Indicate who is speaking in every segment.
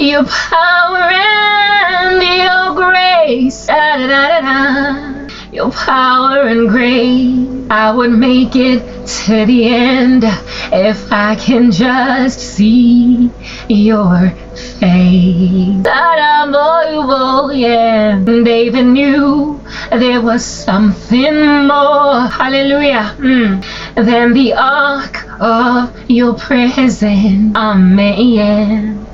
Speaker 1: your power and your grace. Da, da, da, da, da. Your power and grace. I would make it to the end if I can just see your face. Yeah. David knew there was something more, hallelujah, than the ark of your presence. Amen.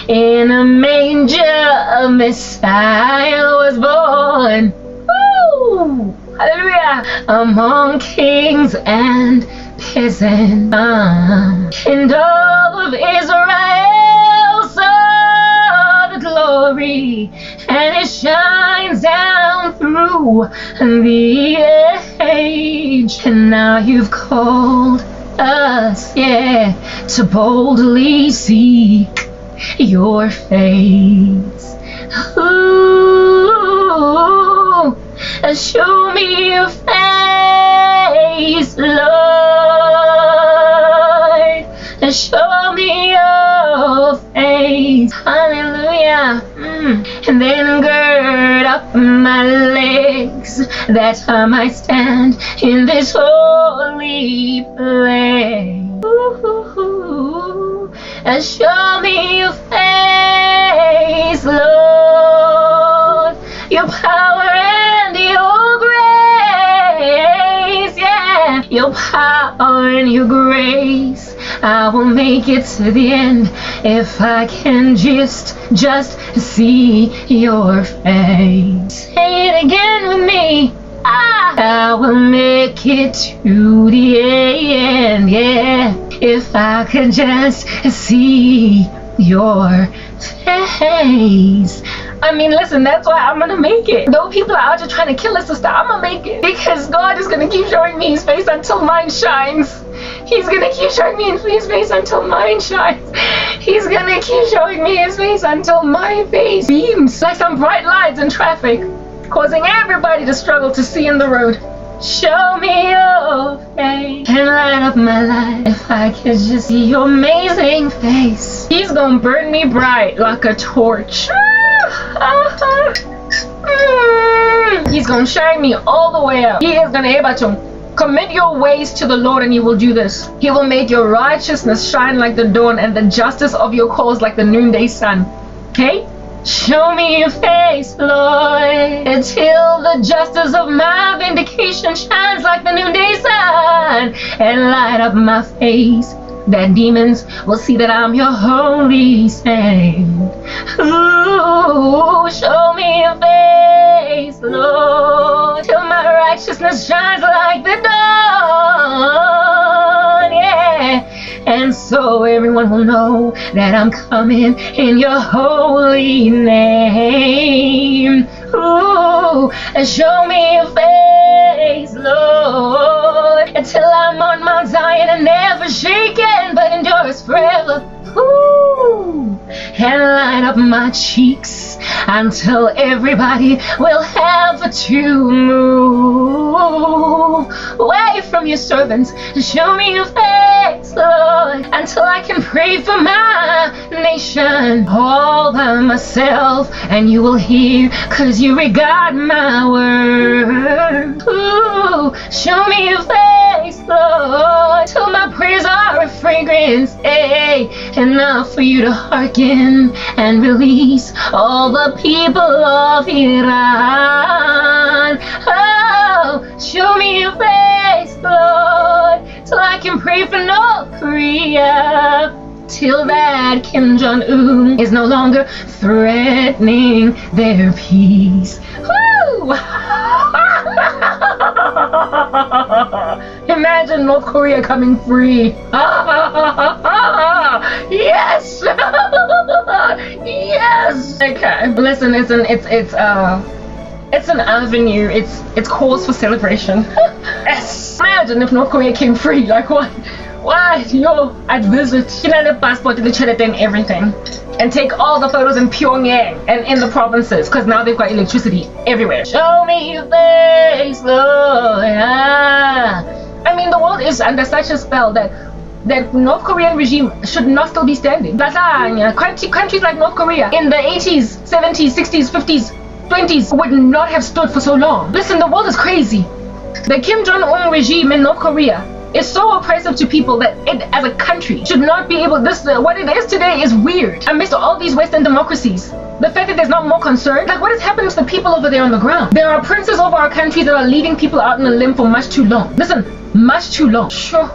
Speaker 1: In a manger, a Messiah was born. Woo! Hallelujah! Among kings and peasants. And all of Israel saw the glory, and it shines down through the age. And now you've called us, to boldly seek your face. Ooh, show me your face, Lord. Show me your face. Hallelujah. And then gird up my legs, that I might stand in this holy place. Ooh, show me your face, Lord. Your power and your grace, your power and your grace. I will make it to the end if I can just see your face. Say it again with me. I will make it to the end, if I could just see your face. I mean, listen, that's why I'm gonna make it. Though people are out there trying to kill us, sister, I'm gonna make it. Because God is gonna keep showing me his face until mine shines. He's gonna keep showing me his face until mine shines. He's gonna keep showing me his face until my face beams like some bright lights in traffic, causing everybody to struggle to see in the road. Show me your face and light up my life. If I could just see your amazing face. He's gonna burn me bright like a torch. He's gonna shine me all the way up. He is gonna be able to commit your ways to the Lord, and he will do this. He will make your righteousness shine like the dawn, and the justice of your cause like the noonday sun. Okay? Show me your face, Lord, until the justice of my vindication shines like the noonday sun, and light up my face, that demons will see that I'm your holy saint. Ooh, show me your face, Lord, till my righteousness shines like the dawn, and so everyone will know that I'm coming in your holy name. Ooh, and show me your face, Lord, until I'm on Mount Zion and never shaken, but endures forever. Ooh, and light up my cheeks until everybody will have to move away from your servants. Show me your face, Lord, until I can pray for my nation all by myself, and you will hear, 'cause you regard my word. Ooh, show me your face, Lord, till my prayers are a fragrance, enough for you to hearken and release all the people of Iran. Oh, show me your face, Lord, till I can pray for North Korea, till that Kim Jong-un is no longer threatening their peace. Woo! Imagine North Korea coming free. Yes. Yes. Okay. Listen, it's an avenue. It's cause for celebration. Yes. Imagine if North Korea came free. Like what? Why? Yo, I'd visit. You know, the passport, the credit, and everything, and take all the photos in Pyongyang and in the provinces, because now they've got electricity everywhere. Show me your face, Lord. I mean, the world is under such a spell that that North Korean regime should not still be standing. Countries like North Korea in the 80s, 70s, 60s, 50s, 20s would not have stood for so long. Listen, the world is crazy. The Kim Jong-un regime in North Korea is so oppressive to people that it, as a country, should not be able. What it is today is weird. Amidst all these Western democracies, the fact that there's not more concern, like what is happening to the people over there on the ground? There are princes over our countries that are leaving people out in a limb for much too long. Listen, much too long. Sure,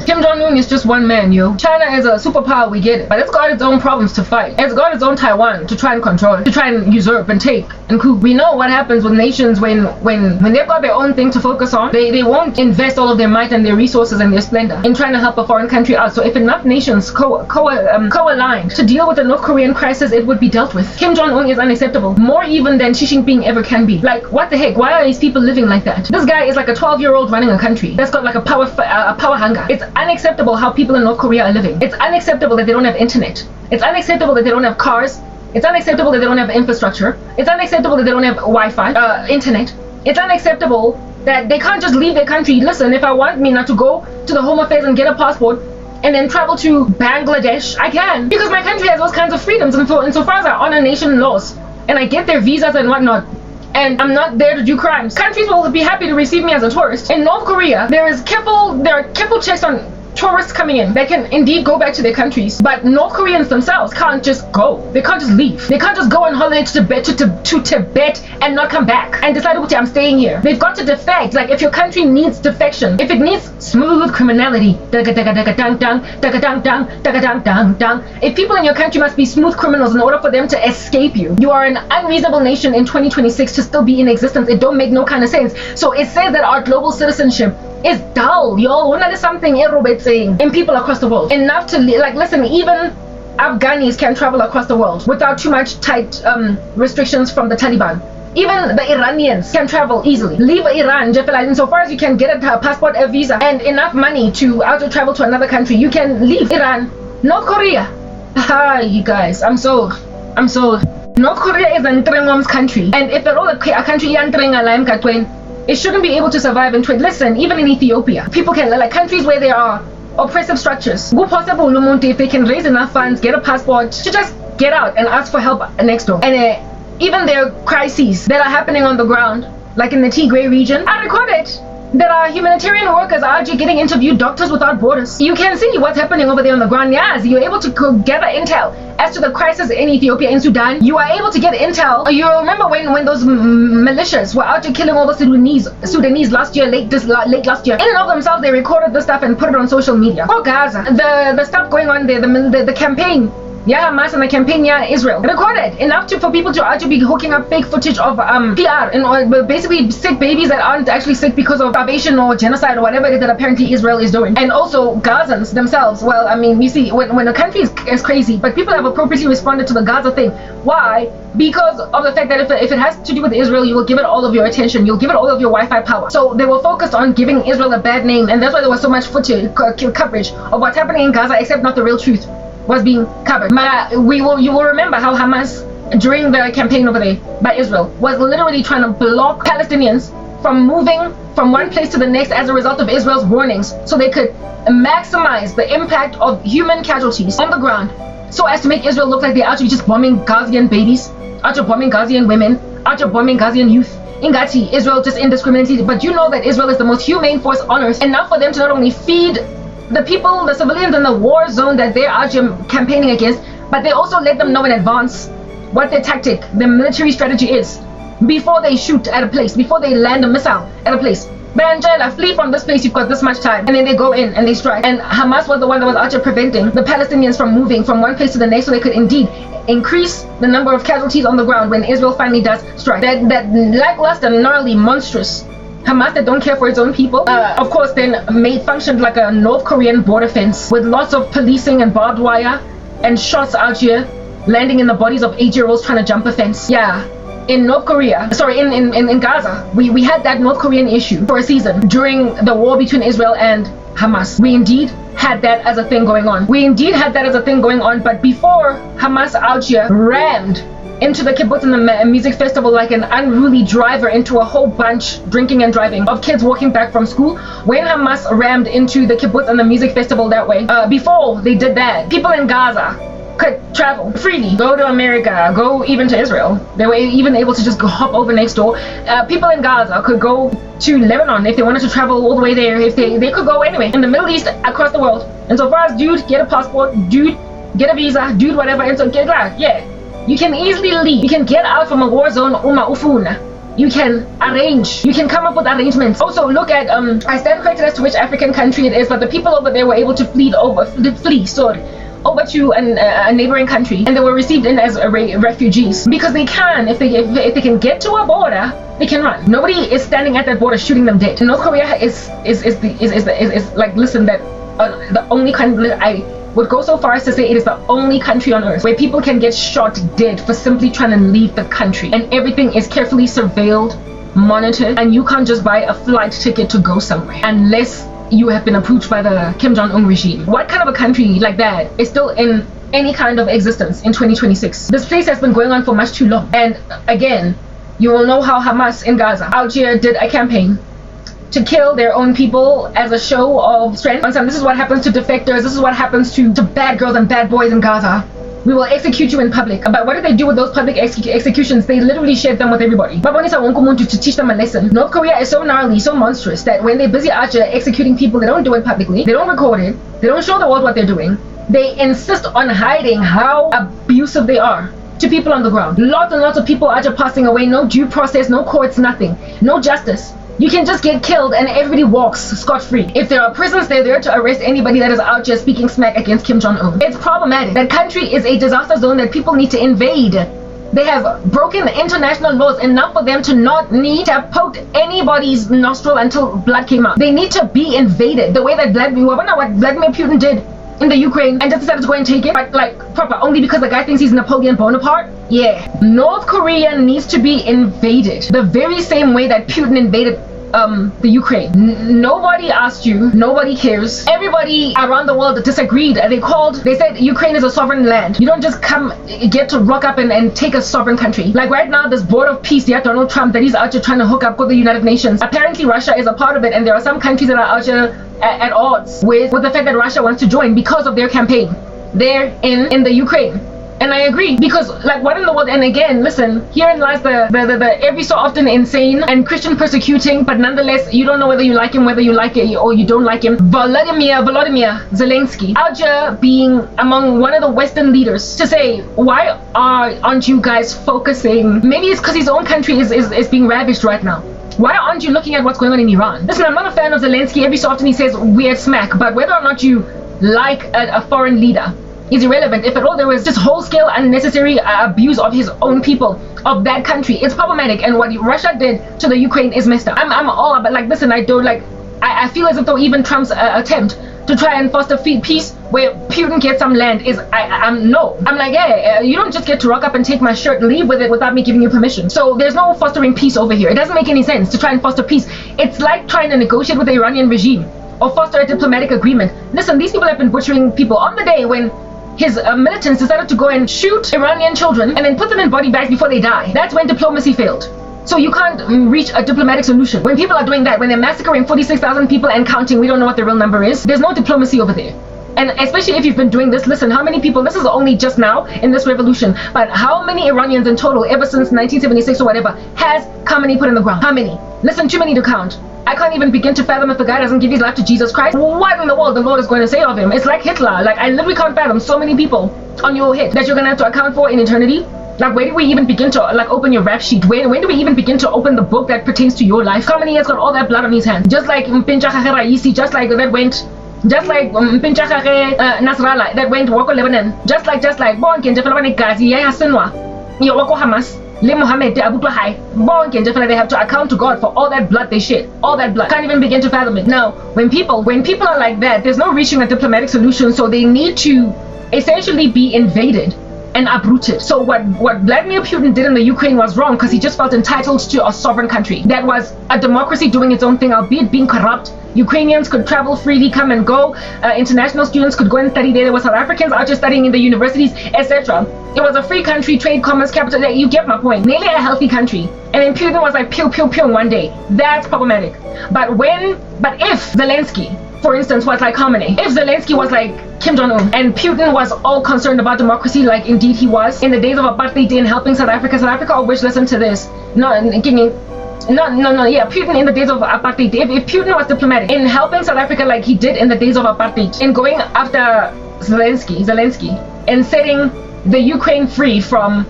Speaker 1: Kim Jong-un is just one man, yo. China is a superpower, we get it, but it's got its own problems to fight. It's got its own Taiwan to try and control, to try and usurp and take and coup. We know what happens with nations when they've got their own thing to focus on. They won't invest all of their might and their resources and their splendor in trying to help a foreign country out. So if enough nations co-aligned to deal with the North Korean crisis, it would be dealt with. Kim Jong-un is unacceptable, more even than Xi Jinping ever can be. Like, what the heck? Why are these people living like that? This guy is like a 12-year-old running a country that's got like a power hunger. It's unacceptable how people in North Korea are living. It's unacceptable that they don't have internet. It's unacceptable that they don't have cars. It's unacceptable that they don't have infrastructure. It's unacceptable that they don't have Wi-Fi, internet. It's unacceptable that they can't just leave their country. Listen, if I want me not to go to the Home Affairs and get a passport and then travel to Bangladesh, I can, because my country has those kinds of freedoms. And so far as I honor nation laws and I get their visas and whatnot, and I'm not there to do crimes, countries will be happy to receive me as a tourist. In North Korea, there are careful checks on tourists coming in. They can indeed go back to their countries, but North Koreans themselves can't just go. They can't just leave. They can't just go on holiday to Tibet and not come back and decide, okay, I'm staying here. They've got to defect. Like, if your country needs defection, if it needs smooth criminality, if people in your country must be smooth criminals in order for them to escape you, you are an unreasonable nation in 2026 to still be in existence. It don't make no kind of sense. So it says that our global citizenship is dull, yo. That is something Robert saying in people across the world. Enough to like, listen, even Afghanis can travel across the world without too much tight restrictions from the Taliban. Even the Iranians can travel easily. Leave Iran, insofar as you can get a passport, a visa, and enough money to travel to another country, you can leave Iran. North Korea, you guys, I'm sold. North Korea is a Ntrengom's country, and if they're all a country it shouldn't be able to survive in trade. Listen, even in Ethiopia, people can, like countries where there are oppressive structures, if they can raise enough funds, get a passport, to just get out and ask for help next door. And even there are crises that are happening on the ground, like in the Tigray region. I recorded there are humanitarian workers out here getting interviewed, Doctors Without Borders. You can see what's happening over there on the ground. Yes, you're able to gather intel as to the crisis in Ethiopia, in Sudan. You are able to get intel. You remember when those militias were out here killing all the Sudanese last year, late last year. In and of themselves, they recorded this stuff and put it on social media. Oh, Gaza, the stuff going on there, the campaign. Yeah, Hamas and the campaign, Israel. Recorded enough for people to actually be hooking up fake footage of PR and basically sick babies that aren't actually sick because of starvation or genocide or whatever it is that apparently Israel is doing. And also Gazans themselves. Well, I mean, you see, when a country is crazy, but people have appropriately responded to the Gaza thing. Why? Because of the fact that if it has to do with Israel, you will give it all of your attention. You'll give it all of your Wi-Fi power. So they were focused on giving Israel a bad name, and that's why there was so much footage, coverage of what's happening in Gaza, except not the real truth was being covered. You will remember how Hamas, during the campaign over there by Israel, was literally trying to block Palestinians from moving from one place to the next as a result of Israel's warnings, so they could maximize the impact of human casualties on the ground, so as to make Israel look like they're actually just bombing Gazian babies, actually bombing Gazian women, actually bombing Gazian youth. Ingati, Israel just indiscriminately. But you know that Israel is the most humane force on earth, enough for them to not only feed the people, the civilians in the war zone that they're out campaigning against, but they also let them know in advance what their tactic, their military strategy is, before they shoot at a place, before they land a missile at a place. Angela, flee from this place, you've got this much time. And then they go in and they strike. And Hamas was the one that was out here preventing the Palestinians from moving from one place to the next, so they could indeed increase the number of casualties on the ground when Israel finally does strike. That lackluster, gnarly, monstrous Hamas that don't care for its own people, of course, then functioned like a North Korean border fence with lots of policing and barbed wire and shots out here landing in the bodies of 8-year-olds trying to jump a fence. Yeah, in North Korea, sorry, in Gaza, we had that North Korean issue for a season during the war between Israel and Hamas. We indeed had that as a thing going on. But before Hamas out here rammed into the kibbutz and the music festival like an unruly driver into a whole bunch drinking and driving of kids walking back from school. When Hamas rammed into the kibbutz and the music festival that way, before they did that, people in Gaza could travel freely, go to America, go even to Israel. They were even able to just go hop over next door. People in Gaza could go to Lebanon if they wanted to travel all the way there. If they could go anywhere in the Middle East, across the world. And so far as dude, get a passport, dude, get a visa, dude, whatever, and so get out. Yeah, you can easily leave. You can get out from a war zone, ufuna. You can arrange. You can come up with arrangements. Also, look at I stand corrected as to which African country it is, but the people over there were able to flee over to a neighboring country, and they were received in as refugees because they can, if they can get to a border, they can run. Nobody is standing at that border shooting them dead. North Korea is like, listen, that the only country, I would go so far as to say it is the only country on earth where people can get shot dead for simply trying to leave the country, and everything is carefully surveilled, monitored, and you can't just buy a flight ticket to go somewhere unless you have been approved by the Kim Jong-un regime. What kind of a country like that is still in any kind of existence in 2026? This place has been going on for much too long. And again, you will know how Hamas in Gaza out here did a campaign to kill their own people as a show of strength. This is what happens to defectors. This is what happens to bad girls and bad boys in Gaza. We will execute you in public. But what did they do with those public executions? They literally shared them with everybody. To teach them a lesson. North Korea is so gnarly, so monstrous, that when they're busy out here executing people, they don't do it publicly. They don't record it. They don't show the world what they're doing. They insist on hiding how abusive they are to people on the ground. Lots and lots of people are just passing away. No due process, no courts, nothing. No justice. You can just get killed and everybody walks scot-free. If there are prisons, they're there to arrest anybody that is out just speaking smack against Kim Jong-un. It's problematic. That country is a disaster zone that people need to invade. They have broken international laws enough for them to not need to have poked anybody's nostril until blood came out. They need to be invaded the way that Vladimir Putin did in the Ukraine and just decided to go and take it, but like proper, only because the guy thinks he's Napoleon Bonaparte. Yeah, North Korea needs to be invaded the very same way that Putin invaded the Ukraine. Nobody asked you, nobody cares. Everybody around the world disagreed. They said Ukraine is a sovereign land. You don't just get to rock up and take a sovereign country. Like right now, this board of peace, Donald Trump, that he's out here trying to hook up with the United Nations. Apparently Russia is a part of it, and there are some countries that are out here at odds with the fact that Russia wants to join because of their campaign there in the Ukraine. And I agree, because like what in the world? And again, listen, herein lies the every so often insane and Christian persecuting, but nonetheless you don't know whether you like him, whether you like it or you don't like him. Volodymyr Zelensky out here being among one of the Western leaders to say, why aren't you guys focusing? Maybe it's because his own country is being ravaged right now. Why aren't you looking at what's going on in Iran? Listen, I'm not a fan of Zelensky. Every so often he says weird smack, but whether or not you like a foreign leader is irrelevant. If at all there was just whole-scale unnecessary abuse of his own people, of that country, it's problematic. And what Russia did to the Ukraine is messed up. I'm all about, like, listen, I feel as if though even Trump's attempt to try and foster peace where Putin gets some land is, I'm like, yeah, you don't just get to rock up and take my shirt and leave with it without me giving you permission. So there's no fostering peace over here. It doesn't make any sense to try and foster peace. It's like trying to negotiate with the Iranian regime or foster a diplomatic agreement. Listen, these people have been butchering people on the day when his militants decided to go and shoot Iranian children and then put them in body bags before they die. That's when diplomacy failed. So you can't reach a diplomatic solution. When people are doing that, when they're massacring 46,000 people and counting, we don't know what the real number is, there's no diplomacy over there. And especially if you've been doing this, listen, how many people, this is only just now in this revolution, but how many Iranians in total, ever since 1976 or whatever, has Khamenei put in the ground? How many? Listen, too many to count. I can't even begin to fathom if the guy doesn't give his life to Jesus Christ. What in the world the Lord is going to say of him? It's like Hitler. Like, I literally can't fathom so many people on your head that you're going to have to account for in eternity. Like, where do we even begin to, like, open your rap sheet? When do we even begin to open the book that pertains to your life? Khamenei has got all that blood on his hands. Just like Mpinchakhe Raisi, just like Mpinchakhe Nasrallah, that went Wako Lebanon. Just like, Bonke Njefela Gazi, Yaya Sinwa, Wako Hamas. Le Mohammed, they have to account to God for all that blood they shed. All that blood. Can't even begin to fathom it. Now, when people are like that, there's no reaching a diplomatic solution, so they need to essentially be invaded and uprooted. So what Vladimir Putin did in the Ukraine was wrong because he just felt entitled to a sovereign country that was a democracy doing its own thing, albeit being corrupt. Ukrainians could travel freely, come and go. International students could go and study there. There were South Africans out just studying in the universities, etc. It was a free country, trade, commerce, capital. You get my point. Nearly a healthy country. And then Putin was like pew, pew, pew one day. That's problematic. But if Zelensky, for instance, was like Khamenei, if Zelensky was like Kim Jong-un, and Putin was all concerned about democracy, like indeed he was in the days of apartheid in helping South Africa, always listen to this. Putin in the days of apartheid, if Putin was diplomatic in helping South Africa like he did in the days of apartheid, in going after Zelensky, and setting the Ukraine free from,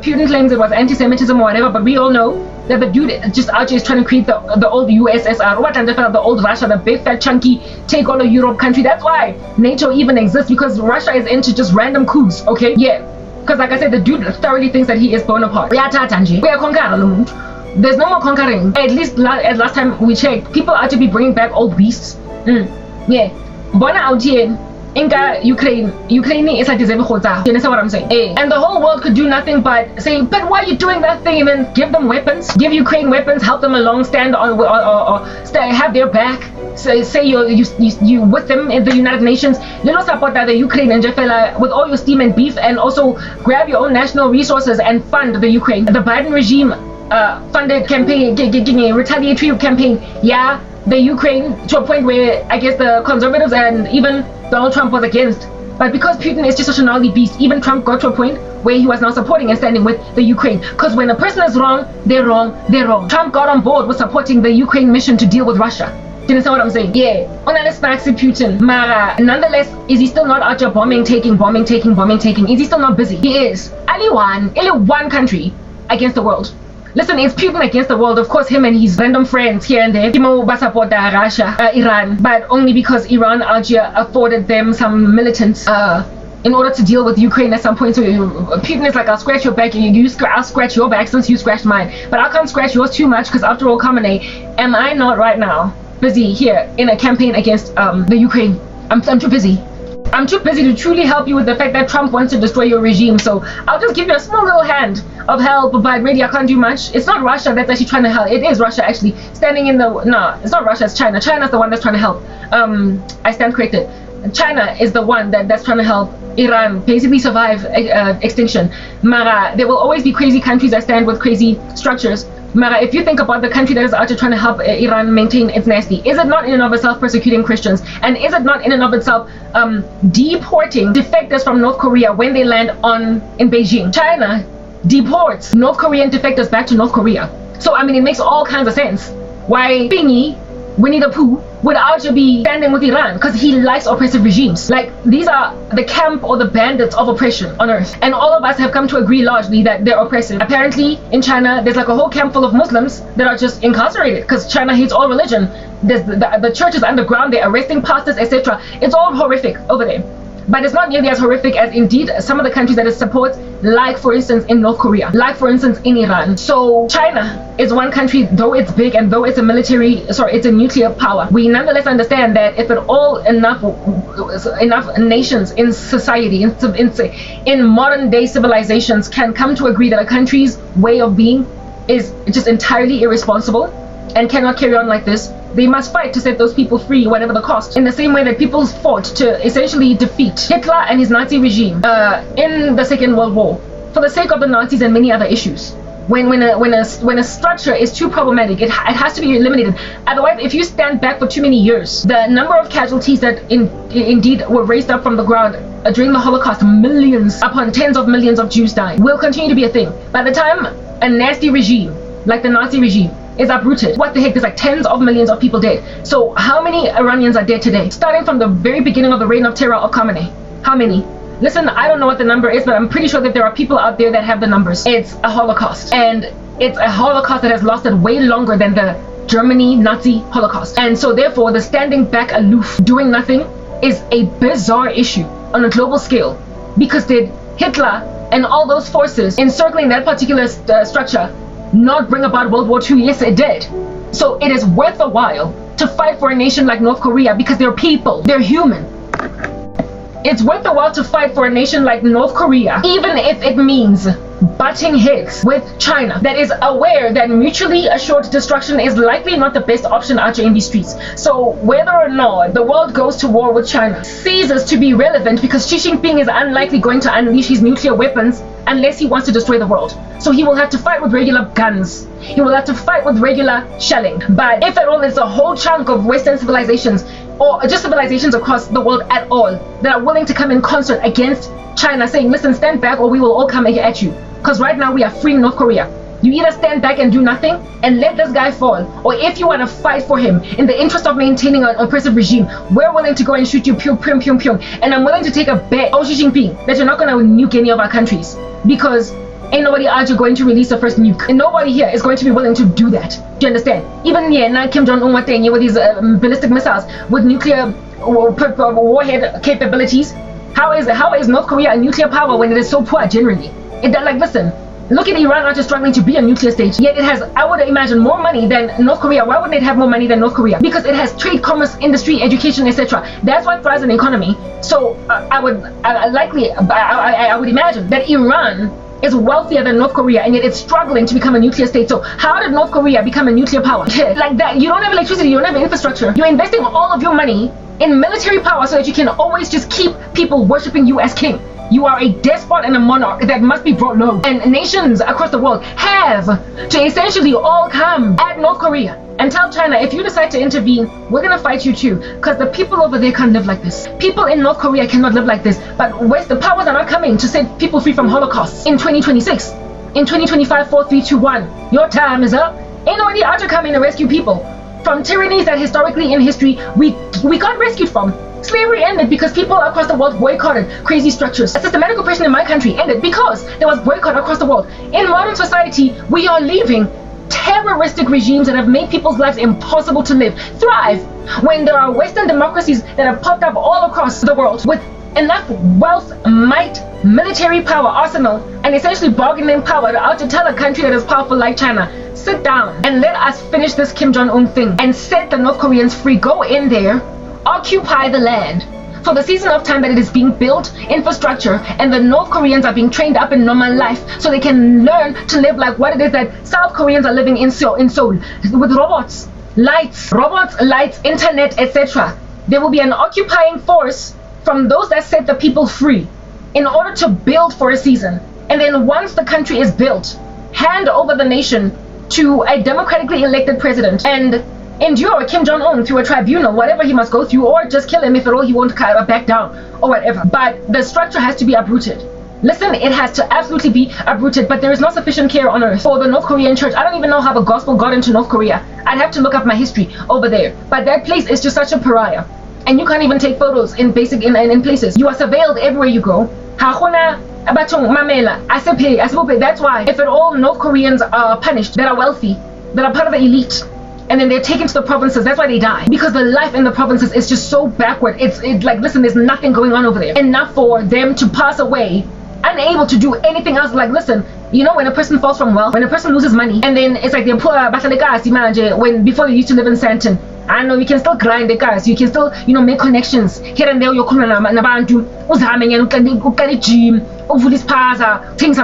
Speaker 1: Putin claims it was anti-Semitism or whatever, but we all know that the dude just out here is trying to create the old USSR, the old Russia, the big fat chunky take all of Europe country. That's why NATO even exists, because Russia is into just random coups, okay? Yeah, because like I said, the dude thoroughly thinks that he is Bonaparte. We are conquering. There's no more conquering. At least at last time we checked, people are to be bringing back old beasts. Yeah. Bona out here, Inca, Ukraine is like this. You understand what I'm saying? And the whole world could do nothing but say, but why are you doing that thing? And then give them weapons, give Ukraine weapons, help them along, stand on or have their back. Say you with them in the United Nations. Little support that the Ukraine and Jeffela with all your steam and beef, and also grab your own national resources and fund the Ukraine. The Biden regime funded campaign, a retaliatory campaign. Yeah, the Ukraine to a point where I guess the conservatives and even Donald Trump was against. But because Putin is just such a gnarly beast, even Trump got to a point where he was now supporting and standing with the Ukraine. Because when a person is wrong, they're wrong. Trump got on board with supporting the Ukraine mission to deal with Russia. Do you understand what I'm saying? Yeah. On this facts Putin. Mara, nonetheless, is he still not out there bombing, taking? Is he still not busy? He is. Only one country against the world. Listen, it's Putin against the world. Of course, him and his random friends here and there. Timo support Russia, Iran, but only because Iran, Algeria afforded them some militants in order to deal with Ukraine at some point. So Putin is like, I'll scratch your back, I'll scratch your back since you scratched mine. But I can't scratch yours too much because after all, Khamenei, am I not right now busy here in a campaign against the Ukraine? I'm too busy. I'm too busy to truly help you with the fact that Trump wants to destroy your regime. So I'll just give you a small little hand of help, but really I can't do much. It's not Russia that's actually trying to help. It is Russia actually standing in the, no, it's not Russia, it's China. China's the one that's trying to help. I stand corrected. China is the one that's trying to help Iran basically survive extinction. Mara, there will always be crazy countries that stand with crazy structures. Mara, if you think about the country that is out there trying to help Iran maintain its nasty, is it not in and of itself persecuting Christians? And is it not in and of itself deporting defectors from North Korea when they land in Beijing? China deports North Korean defectors back to North Korea. So I mean, it makes all kinds of sense why Winnie the Pooh would actually be standing with Iran, because he likes oppressive regimes. Like, these are the camp or the bandits of oppression on earth, and all of us have come to agree largely that they're oppressive. Apparently in China there's like a whole camp full of Muslims that are just incarcerated because China hates all religion. There's the church is underground, they're arresting pastors, etc. It's all horrific over there. But it's not nearly as horrific as indeed some of the countries that it supports, like for instance in North Korea, like for instance in Iran. So China is one country, though it's big and though it's a it's a nuclear power, we nonetheless understand that if at all enough nations in society, in modern day civilizations can come to agree that a country's way of being is just entirely irresponsible and cannot carry on like this, they must fight to set those people free, whatever the cost. In the same way that people fought to essentially defeat Hitler and his Nazi regime in the Second World War, for the sake of the Nazis and many other issues. When a structure is too problematic, it has to be eliminated. Otherwise, if you stand back for too many years, the number of casualties that indeed were raised up from the ground during the Holocaust, millions upon tens of millions of Jews dying, will continue to be a thing. By the time a nasty regime like the Nazi regime is uprooted, what the heck, there's like tens of millions of people dead. So how many Iranians are dead today? Starting from the very beginning of the reign of terror of Khamenei. How many? Listen, I don't know what the number is, but I'm pretty sure that there are people out there that have the numbers. It's a Holocaust. And it's a Holocaust that has lasted way longer than the Germany Nazi Holocaust. And so therefore, the standing back aloof, doing nothing, is a bizarre issue on a global scale. Because did Hitler and all those forces encircling that particular structure not bring about World War II? Yes, it did. So it is worth a while to fight for a nation like North Korea because they're people, they're human. It's worth the while to fight for a nation like North Korea, even if it means butting heads with China, that is aware that mutually assured destruction is likely not the best option out here in these streets. So whether or not the world goes to war with China ceases to be relevant, because Xi Jinping is unlikely going to unleash his nuclear weapons unless he wants to destroy the world. So he will have to fight with regular guns. He will have to fight with regular shelling. But if at all it's a whole chunk of Western civilizations, or just civilizations across the world at all, that are willing to come in concert against China, saying, listen, stand back or we will all come at you. Because right now we are freeing North Korea. You either stand back and do nothing and let this guy fall, or if you want to fight for him in the interest of maintaining an oppressive regime, we're willing to go and shoot you, pew, pew, pew, pew. And I'm willing to take a bet, Xi Jinping, that you're not going to nuke any of our countries, because ain't nobody out here going to release the first nuke. And nobody here is going to be willing to do that. Do you understand? Even Kim Jong-un with these ballistic missiles with nuclear warhead capabilities. How is North Korea a nuclear power when it is so poor generally? Listen, look at Iran out here struggling to be a nuclear state, yet it has, I would imagine, more money than North Korea. Why wouldn't it have more money than North Korea? Because it has trade, commerce, industry, education, etc. That's what drives an economy. So I would imagine that Iran is wealthier than North Korea, and yet it's struggling to become a nuclear state. So how did North Korea become a nuclear power? Like that, you don't have electricity, you don't have infrastructure. You're investing all of your money in military power so that you can always just keep people worshiping you as king. You are a despot and a monarch that must be brought low. And nations across the world have to essentially all come at North Korea and tell China, if you decide to intervene, we're going to fight you too. Because the people over there can't live like this. People in North Korea cannot live like this. But the powers are not coming to set people free from Holocaust in 2026. In 2025, 4, 3, 2, 1. Your time is up. Ain't nobody out to come in and rescue people from tyrannies that historically in history we got rescued from. Slavery ended because people across the world boycotted crazy structures. Systematic oppression in my country ended because there was boycott across the world. In modern society, we are leaving terroristic regimes that have made people's lives impossible to live, thrive, when there are Western democracies that have popped up all across the world with enough wealth, might, military power, arsenal, and essentially bargaining power to tell a country that is powerful like China, sit down and let us finish this Kim Jong-un thing and set the North Koreans free. Go in there, occupy the land for the season of time that it is being built, infrastructure, and the North Koreans are being trained up in normal life so they can learn to live like what it is that South Koreans are living in Seoul, with robots, lights, internet, etc. There will be an occupying force from those that set the people free in order to build for a season. And then once the country is built, hand over the nation to a democratically elected president and endure Kim Jong-un through a tribunal, whatever he must go through, or just kill him if at all he won't back down or whatever. But the structure has to be uprooted. Listen, it has to absolutely be uprooted, but there is not sufficient care on earth for the North Korean church. I don't even know how the gospel got into North Korea. I'd have to look up my history over there. But that place is just such a pariah. And you can't even take photos in places. You are surveilled everywhere you go. That's why, if at all North Koreans are punished, that are wealthy, that are part of the elite, and then they're taken to the provinces, that's why they die. Because the life in the provinces is just so backward. It's like, listen, there's nothing going on over there. Enough for them to pass away, unable to do anything else. Like, listen, you know, when a person falls from wealth, when a person loses money, and then it's like they're poor, when before they used to live in Santon. I know you can still grind the cars, you can still, make connections here and there. You're nabantu uzame gym, things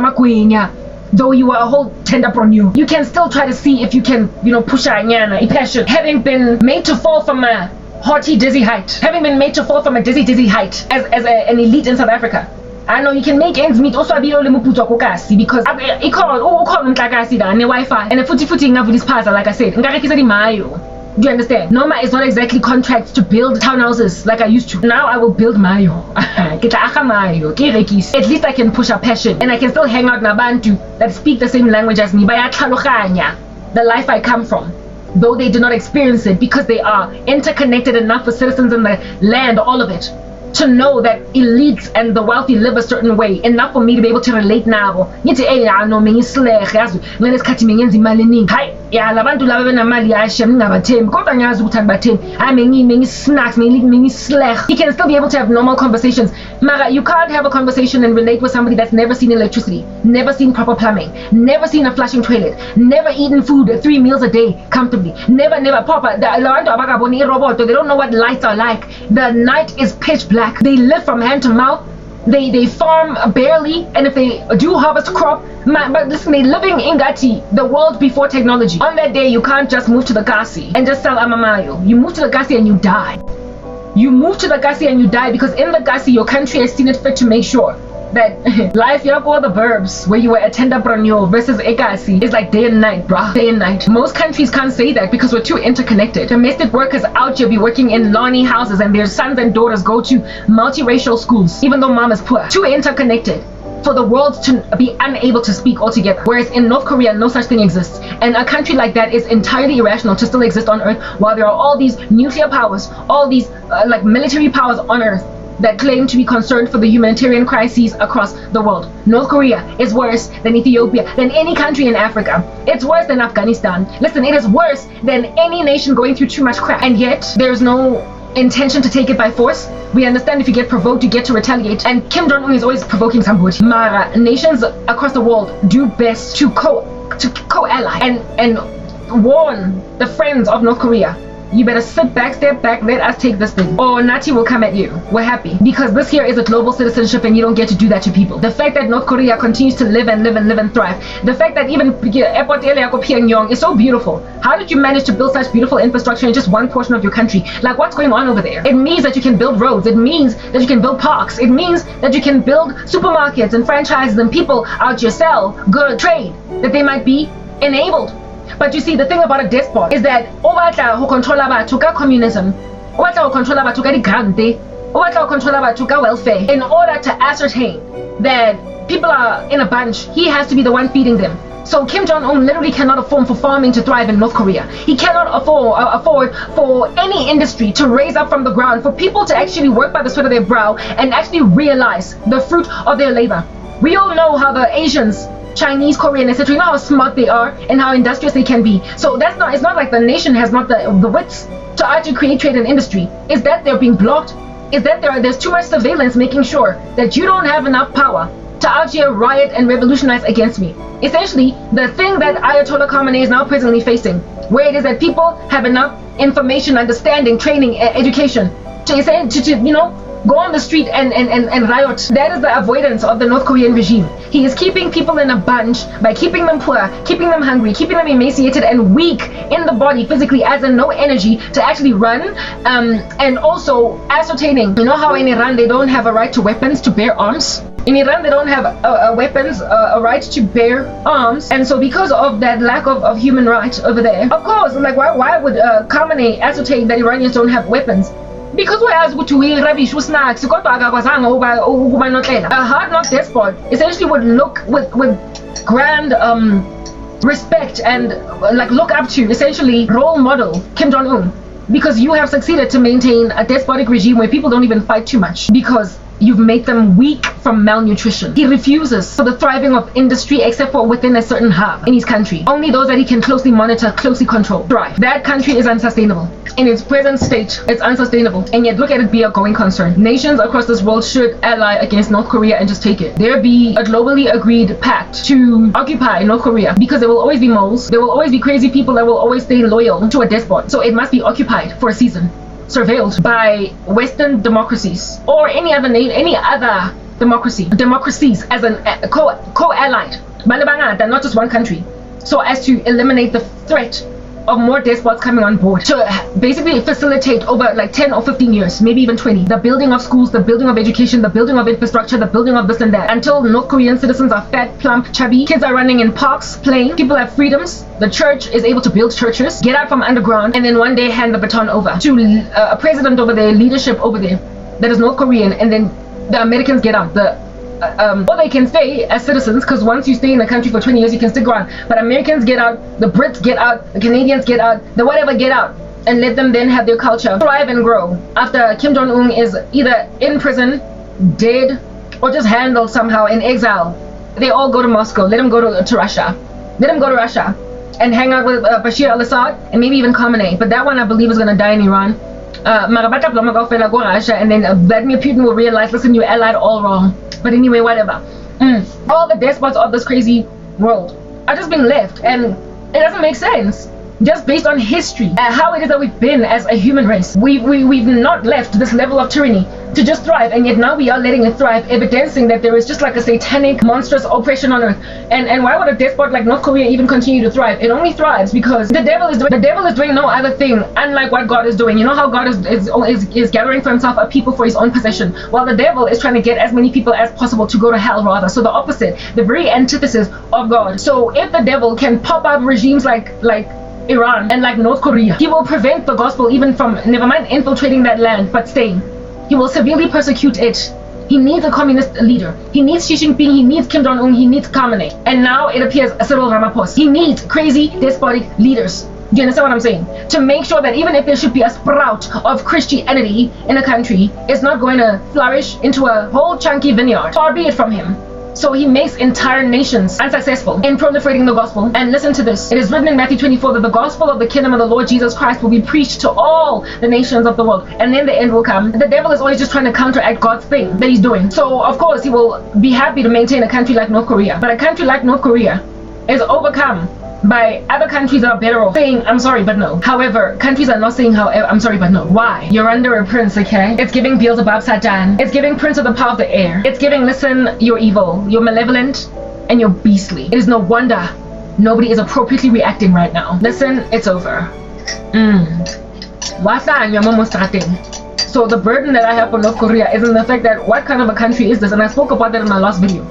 Speaker 1: though you are a whole tender from you can still try to see if you can, push a passion. Having been made to fall from a haughty, dizzy height, having been made to fall from a dizzy height as an elite in South Africa. I know you can make ends meet also because I call Wi-Fi and the like I said, do you understand? Norma is not exactly contracts to build townhouses like I used to. Now I will build Mayo. At least I can push a passion and I can still hang out nabantu that speak the same language as me. The life I come from, though they do not experience it because they are interconnected enough with citizens in the land, all of it, to know that elites and the wealthy live a certain way, enough for me to be able to relate now. He can still be able to have normal conversations. Mara, you can't have a conversation and relate with somebody that's never seen electricity, never seen proper plumbing, never seen a flushing toilet, never eaten food 3 meals a day comfortably, never proper. They don't know what lights are like. The night is pitch black. They live from hand to mouth. They farm barely, and if they do harvest crop, but listen, they living in Gati, the world before technology. On that day, you can't just move to the Gasi and just sell amamayo. You move to the Gasi and you die. You move to the Gasi and you die because in the Gasi, your country has seen it fit to make sure that life for the burbs where you were a tender branyo versus Ekasi is like day and night, bruh. Day and night. Most countries can't say that because we're too interconnected. Domestic workers out here be working in Lani houses and their sons and daughters go to multiracial schools, even though mom is poor. Too interconnected for the world to be unable to speak altogether. Whereas in North Korea, no such thing exists. And a country like that is entirely irrational to still exist on Earth while there are all these nuclear powers, all these like military powers on Earth that claim to be concerned for the humanitarian crises across the world. North Korea is worse than Ethiopia, than any country in Africa. It's worse than Afghanistan. Listen, it is worse than any nation going through too much crap. And yet, there's no intention to take it by force. We understand if you get provoked, you get to retaliate. And Kim Jong-un is always provoking somebody. Mara, nations across the world do best to co-ally and warn the friends of North Korea. You better sit back, step back, let us take this thing. Or Nati will come at you. We're happy. Because this here is a global citizenship and you don't get to do that to people. The fact that North Korea continues to live and thrive. The fact that even airport Pyongyang is so beautiful. How did you manage to build such beautiful infrastructure in just one portion of your country? Like, what's going on over there? It means that you can build roads. It means that you can build parks. It means that you can build supermarkets and franchises and people out here sell good trade that they might be enabled. But you see, the thing about a despot is that obatla who control batho ka communism, obatla who control batho ka digrante, obatla who control batho ka welfare. In order to ascertain that people are in a bunch, he has to be the one feeding them. So Kim Jong-un literally cannot afford for farming to thrive in North Korea. He cannot afford for any industry to raise up from the ground, for people to actually work by the sweat of their brow and actually realize the fruit of their labor. We all know how the Asians, Chinese, Korean, etc. You know how smart they are and how industrious they can be. So it's not like the nation has not the wits to actually create trade and industry. It's that they're being blocked. It's that there's too much surveillance making sure that you don't have enough power to out here riot and revolutionize against me. Essentially, the thing that Ayatollah Khamenei is now presently facing, where it is that people have enough information, understanding, training, education to go on the street and riot. That is the avoidance of the North Korean regime. He is keeping people in a bunch by keeping them poor, keeping them hungry, keeping them emaciated and weak in the body physically, as in no energy to actually run, and also ascertaining, you know how in Iran they don't have a right to weapons, to bear arms? In Iran, they don't have weapons, a right to bear arms, and so because of that lack of human rights over there, of course, like why would Khamenei ascertain that Iranians don't have weapons? Because whereas we rubbish snacks, a hard-nosed despot essentially would look with grand respect and look up to essentially role model Kim Jong-un, because you have succeeded to maintain a despotic regime where people don't even fight too much because you've made them weak from malnutrition. He refuses for the thriving of industry except for within a certain hub in his country. Only those that he can closely monitor, closely control, thrive. That country is unsustainable. In its present state, it's unsustainable. And yet look at it be a going concern. Nations across this world should ally against North Korea and just take it. There be a globally agreed pact to occupy North Korea, because there will always be moles, there will always be crazy people that will always stay loyal to a despot. So it must be occupied for a season, surveilled by Western democracies or any other democracies as an co-allied, not just one country, so as to eliminate the threat of more despots coming on board, to basically facilitate over 10 or 15 years, maybe even 20, the building of schools, the building of education, the building of infrastructure, the building of this and that, until North Korean citizens are fat, plump, chubby, kids are running in parks, playing, people have freedoms, the church is able to build churches, get out from underground, and then one day hand the baton over to a president over there, leadership over there that is North Korean, and then the Americans get out, or they can stay as citizens, because once you stay in a country for 20 years, you can stick around. But Americans get out, the Brits get out, the Canadians get out, the whatever get out, and let them then have their culture thrive and grow. After Kim Jong-un is either in prison, dead, or just handled somehow in exile, they all go to Moscow. Let them go to Russia. Let them go to Russia and hang out with Bashir al-Assad and maybe even Khamenei. But that one, I believe, is going to die in Iran. go Russia, and then Vladimir Putin will realize, listen, you allied all wrong. But anyway, whatever. All the despots of this crazy world are just being left, and it doesn't make sense. Just based on history and how it is that we've been as a human race, we've not left this level of tyranny to just thrive, and yet now we are letting it thrive, evidencing that there is just like a satanic, monstrous oppression on earth. And why would a despot like North Korea even continue to thrive? It only thrives because the devil is doing no other thing unlike what God is doing. You know how God is gathering for himself a people for his own possession, while the devil is trying to get as many people as possible to go to hell, rather. So the opposite, the very antithesis of God. So if the devil can pop up regimes like Iran and like North Korea, he will prevent the gospel even from, never mind infiltrating that land, but staying. He will severely persecute it. He needs a communist leader. He needs Xi Jinping. He needs Kim Jong-un. He needs Khamenei. And now it appears Cyril Ramaphosa. He needs crazy, despotic leaders. Do you understand what I'm saying? To make sure that even if there should be a sprout of Christianity in a country, it's not going to flourish into a whole chunky vineyard. Far be it from him. So he makes entire nations unsuccessful in proliferating the gospel. And listen to this. It is written in Matthew 24 that the gospel of the kingdom of the Lord Jesus Christ will be preached to all the nations of the world. And then the end will come. The devil is always just trying to counteract God's thing that he's doing. So of course he will be happy to maintain a country like North Korea. But a country like North Korea is overcome by other countries that are better off saying, I'm sorry, but no. However, countries are not saying, however, I'm sorry, but no. Why? You're under a prince, okay? It's giving Beelzebub Satan. It's giving prince of the power of the air. It's giving, listen, you're evil, you're malevolent, and you're beastly. It is no wonder nobody is appropriately reacting right now. Listen, it's over. So the burden that I have for North Korea is in the fact that what kind of a country is this? And I spoke about that in my last video.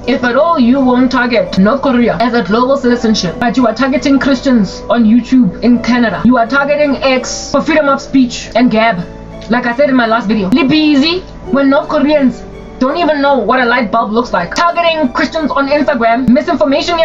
Speaker 1: If at all you won't target North Korea as a global citizenship, but you are targeting Christians on YouTube in Canada, you are targeting X for freedom of speech and Gab, like I said in my last video. Lippy easy when North Koreans don't even know what a light bulb looks like. Targeting Christians on Instagram, misinformation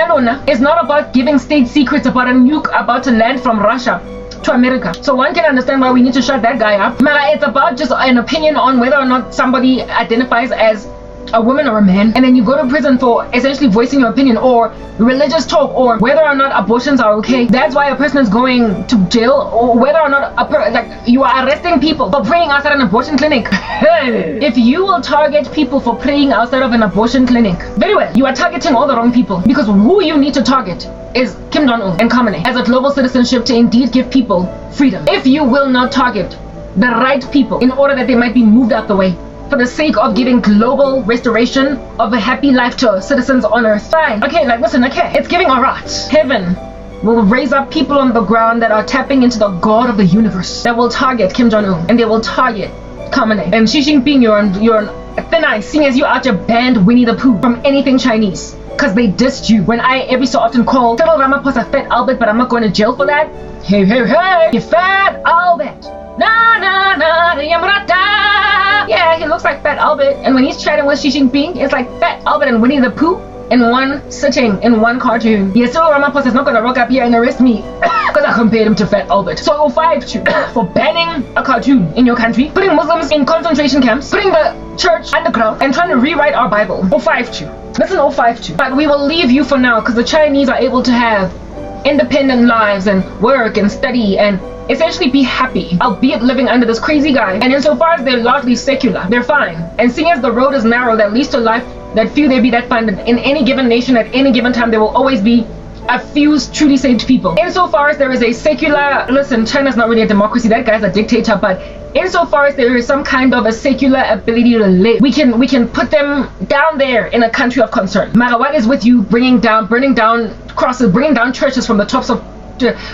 Speaker 1: is not about giving state secrets about a nuke about to land from Russia to America. So one can understand why we need to shut that guy up. Mara, it's about just an opinion on whether or not somebody identifies as a woman or a man, and then you go to prison for essentially voicing your opinion or religious talk or whether or not abortions are okay. That's why a person is going to jail, or whether or not like you are arresting people for praying outside an abortion clinic. If you will target people for praying outside of an abortion clinic, very well, you are targeting all the wrong people, because who you need to target is Kim Jong-un and Khamenei as a global citizenship to indeed give people freedom. If you will not target the right people in order that they might be moved out the way, for the sake of giving global restoration of a happy life to citizens on earth, fine. Okay, like listen, okay, it's giving a rot. Heaven will raise up people on the ground that are tapping into the God of the universe, that will target Kim Jong-un, and they will target Khamenei. And Xi Jinping, you're on thin ice, seeing as you out your banned Winnie the Pooh from anything Chinese, because they dissed you when I every so often call Cyril Ramaphosa Fat Albert, but I'm not going to jail for that. Hey, hey, hey, you Fat Albert. Na na na, yamrata. Yeah, he looks like Fat Albert, and when he's chatting with Xi Jinping, it's like Fat Albert and Winnie the Pooh in one sitting in one cartoon. Yeah, Cyril Ramaphosa is not gonna rock up here and arrest me because I compared him to Fat Albert. So 052 for banning a cartoon in your country, putting Muslims in concentration camps, putting the church underground, and trying to rewrite our Bible. 052. Listen, 052. But we will leave you for now because the Chinese are able to have independent lives and work and study and essentially be happy, albeit living under this crazy guy. And insofar as they're largely secular, they're fine. And seeing as the road is narrow that leads to life, that few there be that find that in any given nation at any given time there will always be a few truly saved people. Insofar as there is a secular, listen, China's not really a democracy, that guy's a dictator, but insofar as there is some kind of a secular ability to live, we can put them down there in a country of concern. Mara, what is with you burning down crosses, bringing down churches from the tops of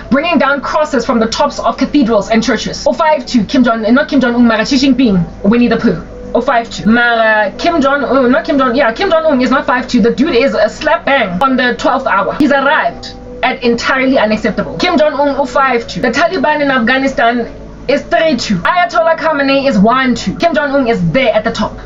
Speaker 1: bringing down crosses from the tops of cathedrals and churches? 052 Kim Jong-un, not Kim Jong-un, Mara Xi Jinping, Winnie the Pooh. 052 Mara Kim Jong-un, not Kim Jong-un, yeah, Kim Jong-un is not 52. The dude is a slap bang on the 12th hour. He's arrived at entirely unacceptable. Kim Jong-un 052. The Taliban in Afghanistan is 32. Ayatollah Khamenei is 12. Kim Jong-un is there at the top.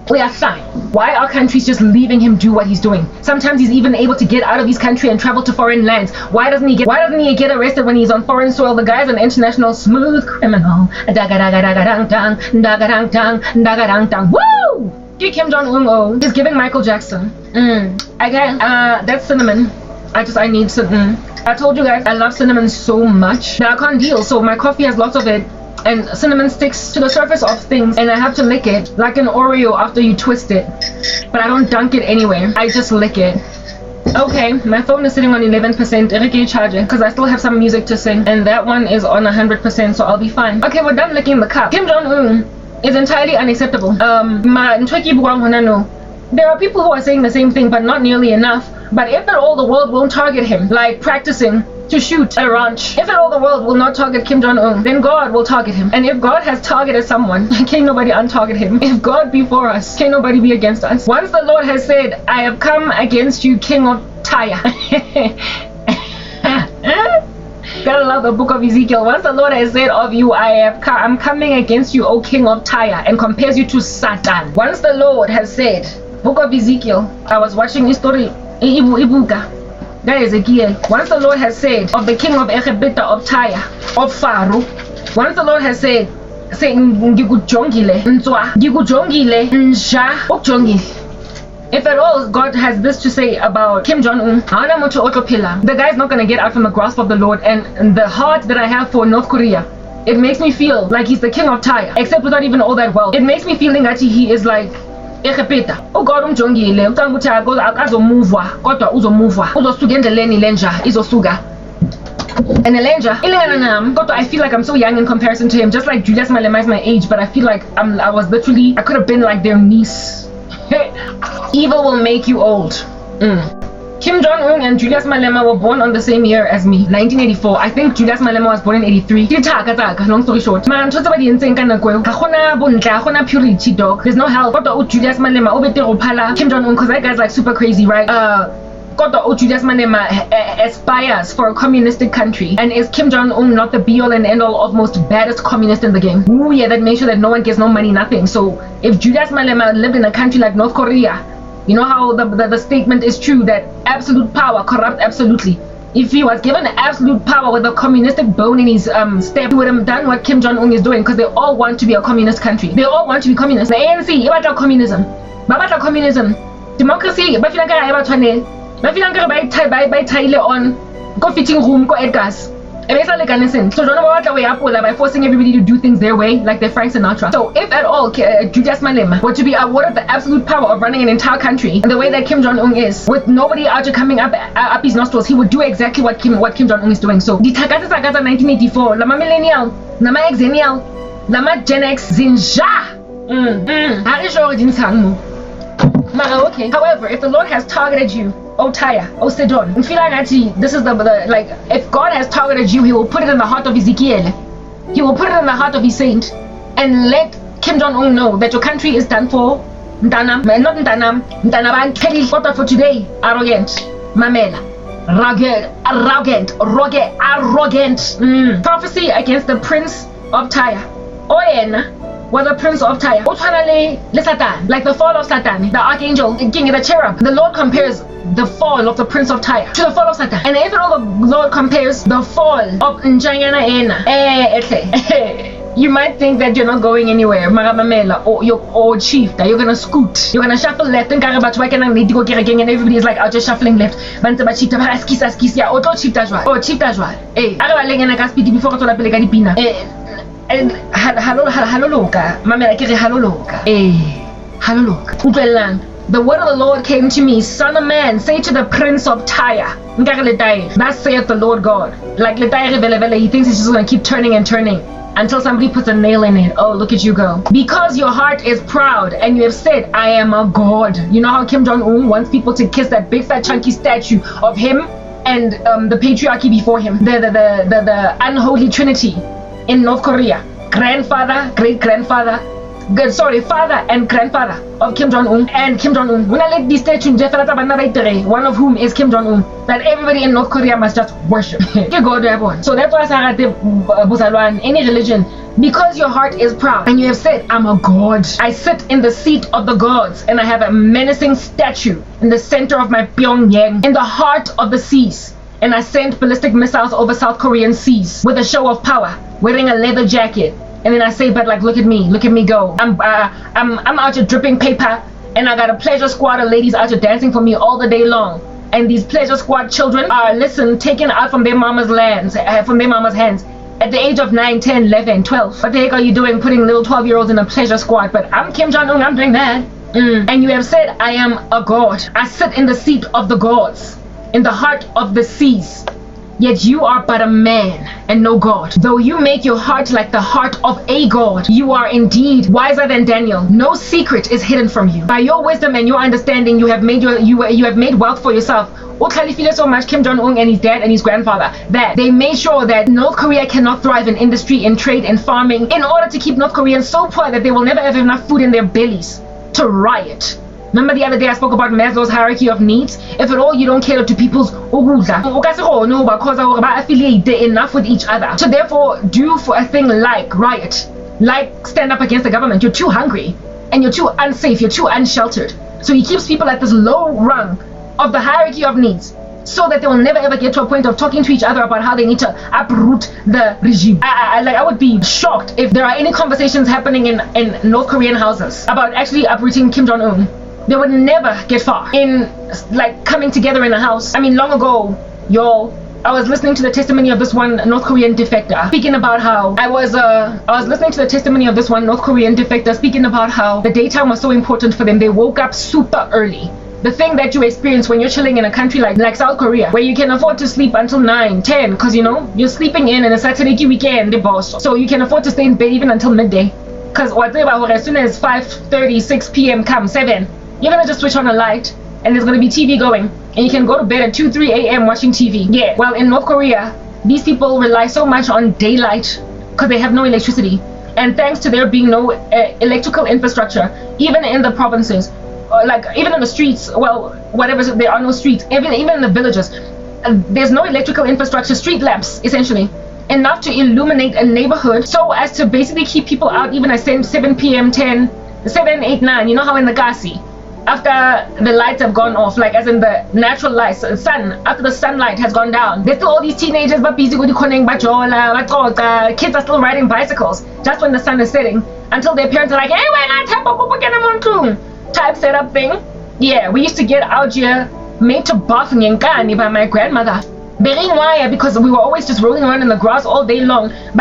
Speaker 1: We are fine. Why are countries just leaving him do what he's doing? Sometimes he's even able to get out of his country and travel to foreign lands. Why doesn't he get arrested when he's on foreign soil? The guy's an international smooth criminal. Woo! Kim Jong-un, oh, he's giving Michael Jackson. Again, that's cinnamon. I need cinnamon. I told you guys I love cinnamon so much that I can't deal. So my coffee has lots of it, and cinnamon sticks to the surface of things, and I have to lick it like an Oreo after you twist it. But I don't dunk it anywhere. I just lick it. Okay, my phone is sitting on 11%. Eric charger because I still have some music to sing, and that one is on 100%, so I'll be fine. Okay, we're done licking the cup. Kim Jong-un is entirely unacceptable. There are people who are saying the same thing, but not nearly enough. But if at all the world won't target him, like practicing to shoot a ranch, if at all the world will not target Kim Jong-un, then God will target him. And if God has targeted someone, can't nobody untarget him. If God be for us, can't nobody be against us. Once the Lord has said, I have come against you, King of Tyre. Gotta love the book of Ezekiel. Once the Lord has said of you, I'm coming against you, O King of Tyre, and compares you to Satan. Once the Lord has said, book of Ezekiel, I was watching this story, Ibuka, that is Ezekiel. Once the Lord has said of the king of Egypt, of Tyre, of Pharaoh, once the Lord has said, if at all God has this to say about Kim Jong-un, the guy's not gonna get out from the grasp of the Lord. And the heart that I have for North Korea, it makes me feel like he's the king of Tyre, except without even all that wealth. It makes me feeling that he is like Oh God, umjongile ucanga ukuthi azomuvwa kodwa uzomuvwa uzosuka endleleni lenja izosuka. And Elenja, I feel like I'm so young in comparison to him, just like Julius Malema is my age, but I feel like I could have been like their niece. Evil will make you old. Kim Jong-un and Julius Malema were born on the same year as me, 1984. I think Julius Malema was born in 83. Long story short. Man, purity, dog. There's no help. Julius Malema, Kim Jong-un, because that guy's like super crazy, right? Julius Malema aspires for a communistic country, and is Kim Jong-un not the be-all and end-all of most baddest communist in the game? Ooh, yeah, that makes sure that no one gets no money, nothing. So if Julius Malema lived in a country like North Korea, you know how the statement is true that absolute power corrupt absolutely. If he was given absolute power with a communistic bone in his step, he would have done what Kim Jong-un is doing, because they all want to be a communist country. They all want to be communist. The ANC, about communism. Communism. Democracy, on go fitting room, go Edgar's. So by forcing everybody to do things their way, like they're Frank Sinatra. So if at all Julius Malema were to be awarded the absolute power of running an entire country, and the way that Kim Jong-un is, with nobody out coming up his nostrils, he would do exactly what Kim Jong-un is doing. So the Takata 1984, Lama Millennial, Lama Xennial, Lama Gen X, Zinja. Okay. However, if the Lord has targeted you, O Tyre, O Sidon, this is the like, if God has targeted you, he will put it in the heart of Ezekiel. He will put it in the heart of his saint, and let Kim Jong-un know that your country is done for. Not for today. Arrogant. Mamela. Arrogant. Prophecy against the prince of Tyre. Oyen was the prince of Tyre. Like the fall of Satan, the archangel, the king, the cherub. The Lord compares the fall of the prince of Tyre to the fall of Satan. And if all the Lord compares the fall of Njayana Ena, you might think that you're not going anywhere, Maramamela, or chief, that you're gonna scoot, you're gonna shuffle left, and everybody is like out just shuffling left. The word of the Lord came to me, son of man, say to the prince of Tyre, thus saith the Lord God. Like he thinks he's just going to keep turning and turning until somebody puts a nail in it. Oh, look at you go. Because your heart is proud and you have said, I am a god. You know how Kim Jong-un wants people to kiss that big fat chunky statue of him and the patriarchy before him, the unholy trinity in North Korea. Grandfather, great-grandfather, father and grandfather of Kim Jong-un and Kim Jong-un. When I let these statues, one of whom is Kim Jong-un, that everybody in North Korea must just worship. So that's why I say, any religion, because your heart is proud and you have said, I'm a god. I sit in the seat of the gods, and I have a menacing statue in the center of my Pyongyang, in the heart of the seas. And I send ballistic missiles over South Korean seas with a show of power, wearing a leather jacket. And then I say, but like, look at me go. I'm out here dripping paper, and I got a pleasure squad of ladies out here dancing for me all the day long. and these pleasure squad children are, taken out from their mama's lands, from their mama's hands at the age of 9, 10, 11, 12. What the heck are you doing putting little 12-year-olds in a pleasure squad? But I'm Kim Jong-un, I'm doing that. And you have said, I am a god. I sit in the seat of the gods, in the heart of the seas. Yet you are but a man and no god. Though you make your heart like the heart of a god, you are indeed wiser than Daniel. No secret is hidden from you. By your wisdom and your understanding, you have made wealth for yourself. So much Kim Jong-un and his dad and his grandfather that they made sure that North Korea cannot thrive in industry, in trade, and farming in order to keep North Koreans so poor that they will never have enough food in their bellies to riot. Remember the other day I spoke about Maslow's hierarchy of needs? If at all you don't cater to people's affiliate enough with each other. So therefore, do for a thing like riot, like stand up against the government. You're too hungry and you're too unsafe, you're too unsheltered. So he keeps people at this low rung of the hierarchy of needs so that they will never ever get to a point of talking to each other about how they need to uproot the regime. I would be shocked if there are any conversations happening in North Korean houses about actually uprooting Kim Jong-un. They would never get far in coming together in a house. I mean, long ago, I was listening to the testimony of this one North Korean defector speaking about how I was listening to the testimony of this one North Korean defector speaking about how the daytime was so important for them. They woke up super early. The thing that you experience when you're chilling in a country like South Korea, where you can afford to sleep until 9, 10, because you're sleeping in a Saturday weekend, the boss. So you can afford to stay in bed even until midday. Because as soon as 5:30, 6 p.m. comes, 7, you're gonna just switch on a light and there's gonna be TV going and you can go to bed at 2, 3 a.m. watching TV. Yeah, well in North Korea, these people rely so much on daylight because they have no electricity. And thanks to there being no electrical infrastructure, even in the provinces, even in the streets, there are no streets, even in the villages, there's no electrical infrastructure, street lamps essentially, enough to illuminate a neighborhood so as to basically keep people out even at 7 p.m., 10, 7, 8, 9, you know how in the Gasi, after the lights have gone off, as in the natural light, after the sunlight has gone down, there's still all these teenagers but busy with kids are still riding bicycles just when the sun is setting until their parents are like, hey, we're not type setup thing. Yeah, we used to get out here made to bath nyenkani by my grandmother. Because we were always just rolling around in the grass all day long. 7.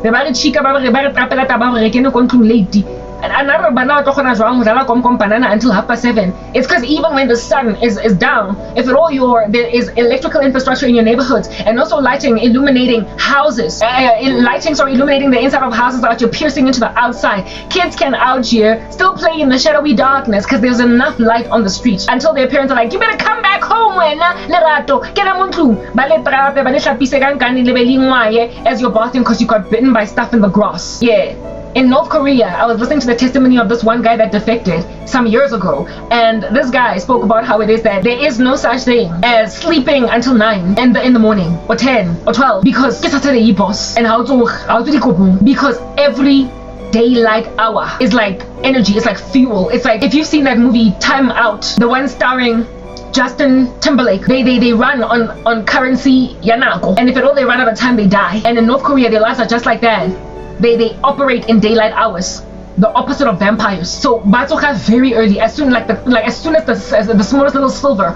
Speaker 1: Be ba re chika ba re trapela taba re ke ne ko ntlong late and another bana to khona jwang dlala kom banana until 7:30. It's because even when the sun is down, if at all there is electrical infrastructure in your neighborhoods and also illuminating houses, illuminating the inside of houses out here, piercing into the outside. Kids can out here still play in the shadowy darkness because there's enough light on the streets until their parents are like, you better come back home lerato ke la montlu ba le trape ba le hlapise ka nkane le be lingwaye as you're bathing because you got bitten by stuff in the grass. Yeah. In North Korea, I was listening to the testimony of this one guy that defected some years ago, and this guy spoke about how it is that there is no such thing as sleeping until 9 in the morning, or 10, or 12, because because every daylight hour is like energy, it's like fuel. It's like if you've seen that movie Time Out, the one starring Justin Timberlake, they run on currency yanako, and if at all they run out of time, they die. And in North Korea, their lives are just like that. They operate in daylight hours, the opposite of vampires. So batsoka very early, as soon as the smallest little sliver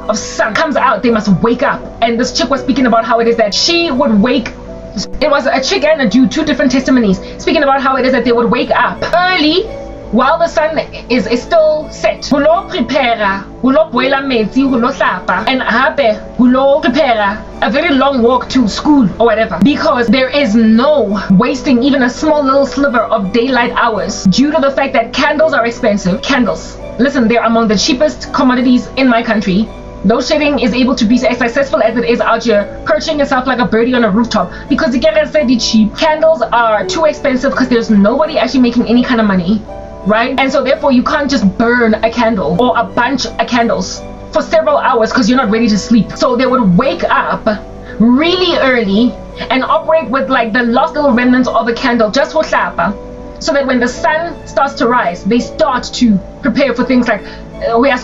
Speaker 1: of sun comes out, they must wake up. And this chick was speaking about how it is that she would wake. It was a chick and a dude, 2 different testimonies, speaking about how it is that they would wake up early while the sun is still set. Hulo prepare, hulo boila metsi, hulo hlapa, and hape hulo prepare a very long walk to school or whatever, because there is no wasting even a small little sliver of daylight hours due to the fact that candles are expensive. Candles, listen, they're among the cheapest commodities in my country. Load shedding is able to be as successful as it is out here perching yourself like a birdie on a rooftop because you get said cheap. Candles are too expensive because there's nobody actually making any kind of money, right? And so therefore you can't just burn a candle or a bunch of candles for several hours because you're not ready to sleep. So they would wake up really early and operate with the last little remnants of a candle just for hlapa, so that when the sun starts to rise, they start to prepare for things like whatever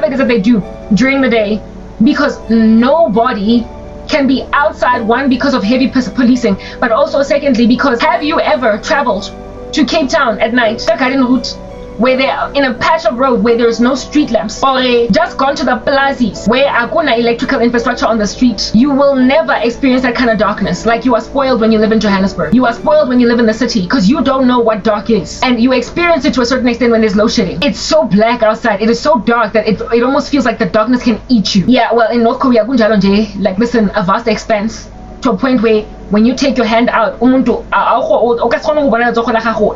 Speaker 1: it is that they do during the day, because nobody can be outside, one, because of heavy policing, but also secondly because have you ever traveled to Cape Town at night, the garden route, where they are in a patch of road where there is no street lamps, or just gone to the plazas where akuna electrical infrastructure on the street, you will never experience that kind of darkness. Like, you are spoiled when you live in Johannesburg. You are spoiled when you live in the city because you don't know what dark is. And you experience it to a certain extent when there's load shedding. It's so black outside. It is so dark that it almost feels like the darkness can eat you. Yeah, well, in North Korea, like, listen, a vast expanse to a point where when you take your hand out,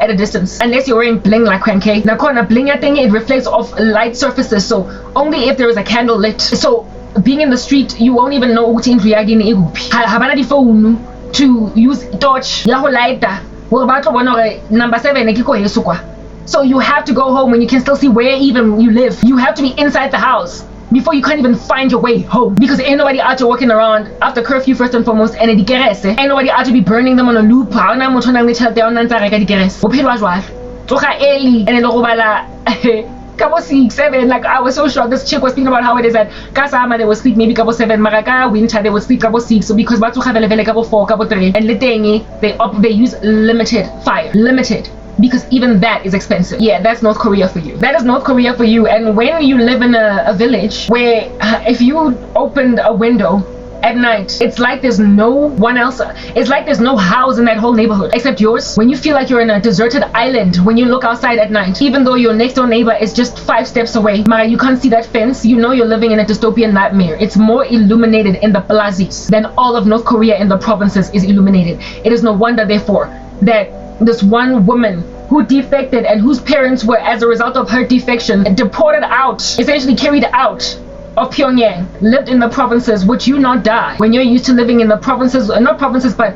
Speaker 1: at a distance, unless you're wearing bling like Crank. Now, bling thing, it reflects off light surfaces, so only if there is a candle lit. So being in the street, you won't even know to use torch lighter. Number 7. So you have to go home when you can still see where even you live. You have to be inside the house before you can't even find your way home, because ain't nobody out there walking around after curfew first and foremost, and ain't nobody out to be burning them on a loop. And Couple 6, 7, like, I was so shocked. This chick was speaking about how it is that Kasama they would sleep maybe couple 7, Maraka winter they would sleep couple 6. So because Batu have a couple 4, couple 3, and Litengi they use limited fire, limited. Because even that is expensive. Yeah, that's North Korea for you. That is North Korea for you. And when you live in a village where if you opened a window at night, it's like there's no one else. It's like there's no house in that whole neighborhood except yours. When you feel like you're in a deserted island, when you look outside at night, even though your next door neighbor is just 5 steps away, Mara, you can't see that fence, you know you're living in a dystopian nightmare. It's more illuminated in the plazas than all of North Korea in the provinces is illuminated. It is no wonder, therefore, that this one woman who defected and whose parents were, as a result of her defection, deported out, essentially carried out of Pyongyang, lived in the provinces. Would you not die when you're used to living in the provinces, not provinces, but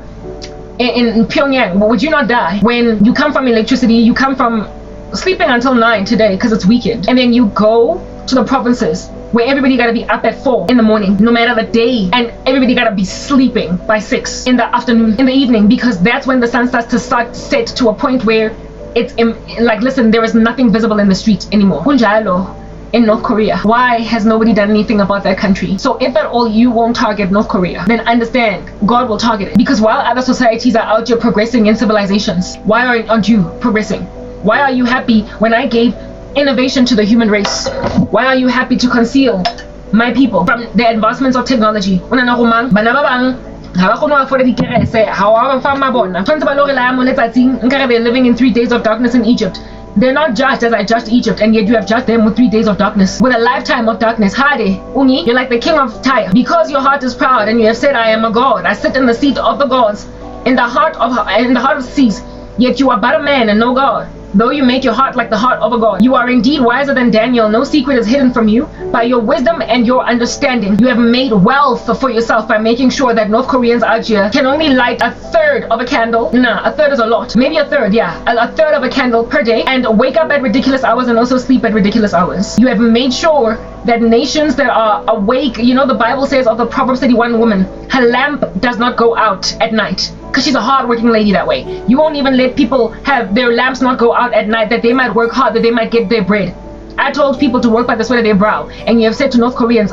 Speaker 1: in Pyongyang? Would you not die when you come from electricity, you come from sleeping until 9 today because it's weekend, and then you go to the provinces where everybody gotta be up at 4 in the morning, no matter the day, and everybody gotta be sleeping by 6 in the afternoon, in the evening, because that's when the sun starts to set to a point where it's like, listen, there is nothing visible in the streets anymore. Kunjalo in North Korea. Why has nobody done anything about that country? So if at all you won't target North Korea, then understand God will target it. Because while other societies are out here progressing in civilizations, why aren't you progressing? Why are you happy when I gave innovation to the human race? Why are you happy to conceal my people from the advancements of technology? They're living in 3 days of darkness in Egypt. They're not judged as I judged Egypt, and yet you have judged them with 3 days of darkness, with a lifetime of darkness. Hade, Ungi, you're like the king of Tyre, because your heart is proud and you have said, I am a god. I sit in the seat of the gods, in the heart of seas. Yet you are but a man and no god. Though you make your heart like the heart of a god, you are indeed wiser than Daniel. No secret is hidden from you. By your wisdom and your understanding, you have made wealth for yourself by making sure that North Koreans out here can only light a third of a candle. Nah, a third is a lot. Maybe a third, yeah. A third of a candle per day, and wake up at ridiculous hours and also sleep at ridiculous hours. You have made sure that nations that are awake, you know, the Bible says of the Proverbs 31 woman, her lamp does not go out at night, because she's a hard-working lady that way. You won't even let people have their lamps not go out at night, that they might work hard, that they might get their bread. I told people to work by the sweat of their brow, and you have said to North Koreans,